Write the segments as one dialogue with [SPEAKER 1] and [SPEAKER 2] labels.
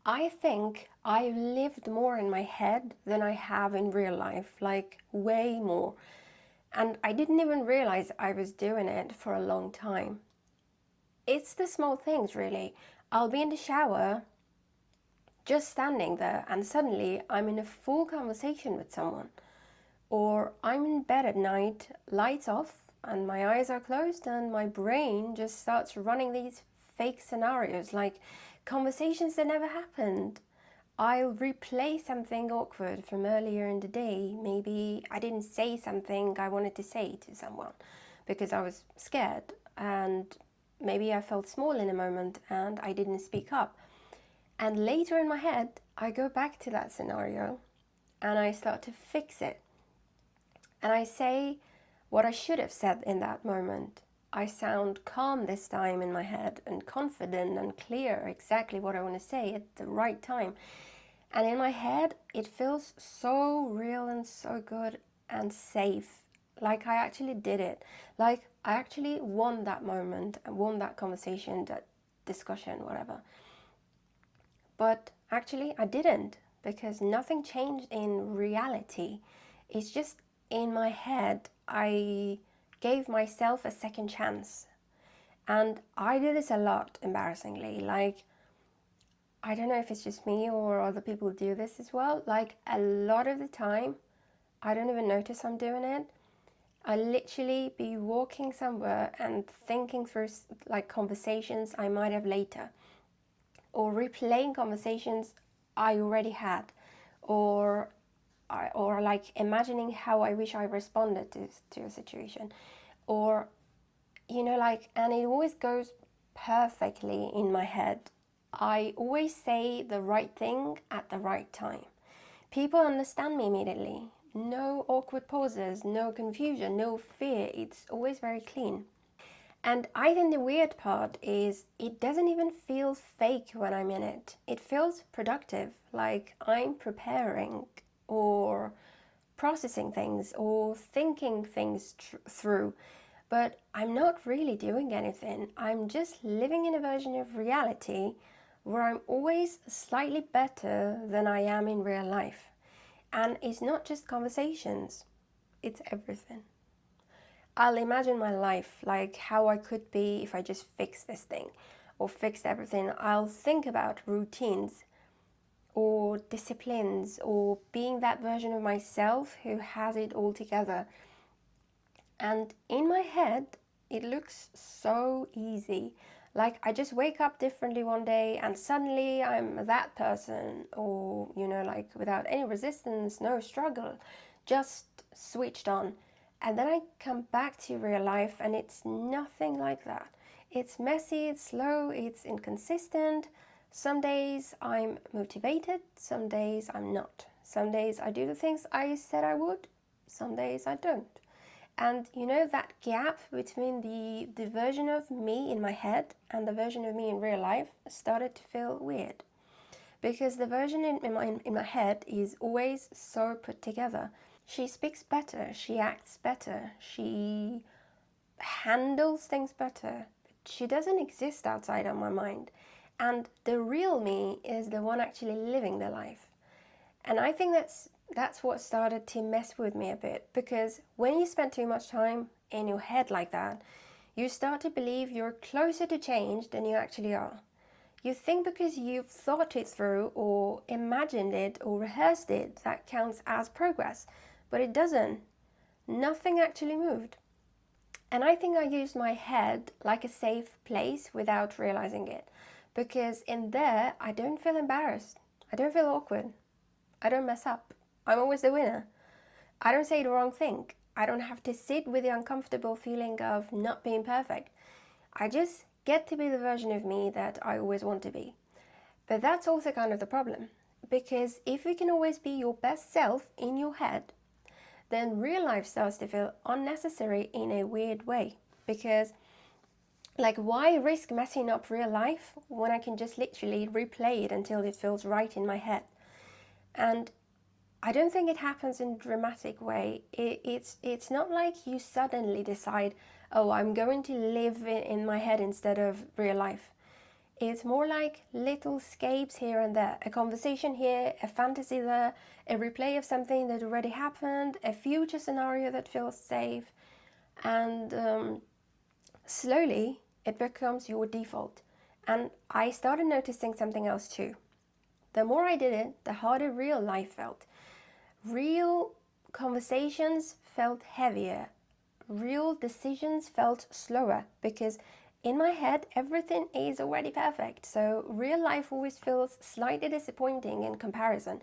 [SPEAKER 1] I think I lived more in my head than I have in real life, like way more. And I didn't even realize I was doing it for a long time. It's the small things, really. I'll be in the shower, just standing there, and suddenly I'm in a full conversation with someone. Or I'm in bed at night, lights off, and my eyes are closed, and my brain just starts running these fake scenarios, like conversations that never happened. I'll replay something awkward from earlier in the day. Maybe I didn't say something I wanted to say to someone because I was scared, and maybe I felt small in a moment and I didn't speak up. And later in my head, I go back to that scenario and I start to fix it. And I say what I should have said in that moment. I sound calm this time in my head and confident and clear exactly what I want to say at the right time. And in my head, it feels so real and so good and safe. Like I actually did it. Like I actually won that moment and won that conversation, that discussion, whatever. But actually, I didn't, because nothing changed in reality. It's just in my head, I gave myself a second chance. And I do this a lot, embarrassingly. Like, I don't know if it's just me or other people do this as well. Like, a lot of the time, I don't even notice I'm doing it. I literally be walking somewhere and thinking through like conversations I might have later, or replaying conversations I already had, or like imagining how I wish I responded to a situation, or like, and it always goes perfectly in my head. I always say the right thing at the right time. People understand me immediately. No awkward pauses, no confusion, no fear. It's always very clean. And I think the weird part is it doesn't even feel fake when I'm in it. It feels productive, like I'm preparing or processing things or thinking things through. But I'm not really doing anything. I'm just living in a version of reality where I'm always slightly better than I am in real life. And it's not just conversations, it's everything. I'll imagine my life, like how I could be if I just fixed this thing or fixed everything. I'll think about routines or disciplines or being that version of myself who has it all together. And in my head, it looks so easy. Like I just wake up differently one day and suddenly I'm that person, or, like without any resistance, no struggle, just switched on. And then I come back to real life and it's nothing like that. It's messy, it's slow, it's inconsistent. Some days I'm motivated, some days I'm not. Some days I do the things I said I would, some days I don't. And that gap between the version of me in my head and the version of me in real life started to feel weird. Because the version in my head is always so put together. She speaks better, she acts better, she handles things better. She doesn't exist outside of my mind. And the real me is the one actually living the life. And I think that's what started to mess with me a bit, because when you spend too much time in your head like that, you start to believe you're closer to change than you actually are. You think because you've thought it through or imagined it or rehearsed it, that counts as progress, but it doesn't. Nothing actually moved. And I think I used my head like a safe place without realizing it, because in there I don't feel embarrassed, I don't feel awkward, I don't mess up. I'm always the winner. I don't say the wrong thing. I don't have to sit with the uncomfortable feeling of not being perfect. I just get to be the version of me that I always want to be. But that's also kind of the problem. Because if you can always be your best self in your head, then real life starts to feel unnecessary in a weird way. Because, like, why risk messing up real life when I can just literally replay it until it feels right in my head? And I don't think it happens in a dramatic way. It's not like you suddenly decide, oh, I'm going to live in my head instead of real life. It's more like little escapes here and there. A conversation here, a fantasy there, a replay of something that already happened, a future scenario that feels safe. And slowly it becomes your default. And I started noticing something else too. The more I did it, the harder real life felt. Real conversations felt heavier. Real decisions felt slower because in my head everything is already perfect. So real life always feels slightly disappointing in comparison,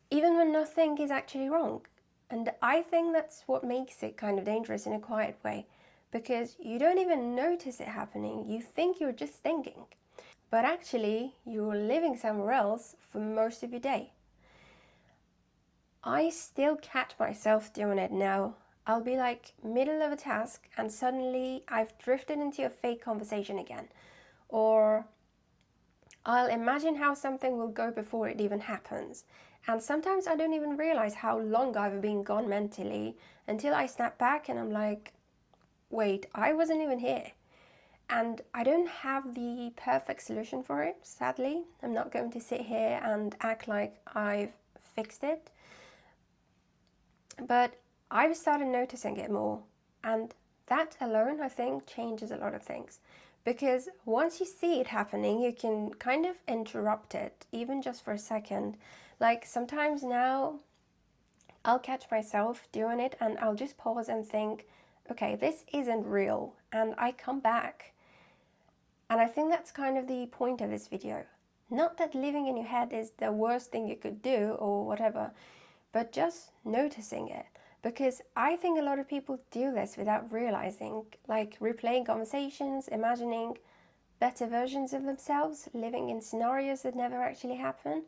[SPEAKER 1] even when nothing is actually wrong. And I think that's what makes it kind of dangerous in a quiet way, because you don't even notice it happening. You think you're just thinking, but actually you're living somewhere else for most of your day. I still catch myself doing it now. I'll be like middle of a task and suddenly I've drifted into a fake conversation again. Or I'll imagine how something will go before it even happens. And sometimes I don't even realize how long I've been gone mentally until I snap back and I'm like, wait, I wasn't even here. And I don't have the perfect solution for it, sadly. I'm not going to sit here and act like I've fixed it. But I've started noticing it more. And that alone, I think, changes a lot of things. Because once you see it happening, you can kind of interrupt it, even just for a second. Like sometimes now, I'll catch myself doing it and I'll just pause and think, okay, this isn't real. And I come back. And I think that's kind of the point of this video. Not that living in your head is the worst thing you could do or whatever, but just noticing it. Because I think a lot of people do this without realizing, like replaying conversations, imagining better versions of themselves, living in scenarios that never actually happen,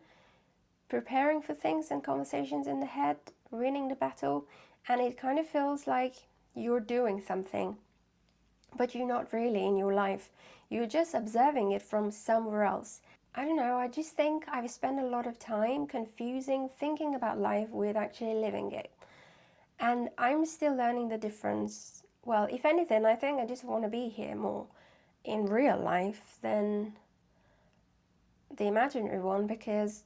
[SPEAKER 1] preparing for things and conversations in the head, winning the battle, and it kind of feels like you're doing something, but you're not really in your life. You're just observing it from somewhere else. I don't know, I just think I've spent a lot of time confusing thinking about life with actually living it. And I'm still learning the difference. Well, if anything, I think I just want to be here more in real life than the imaginary one, because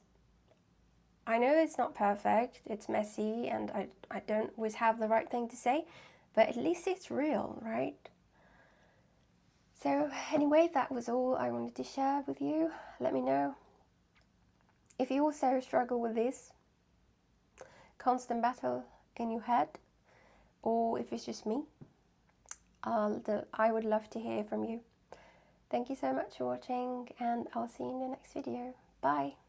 [SPEAKER 1] I know it's not perfect, it's messy, and I don't always have the right thing to say, but at least it's real, right? So anyway, that was all I wanted to share with you. Let me know if you also struggle with this constant battle in your head, or if it's just me. I would love to hear from you. Thank you so much for watching, and I'll see you in the next video. Bye!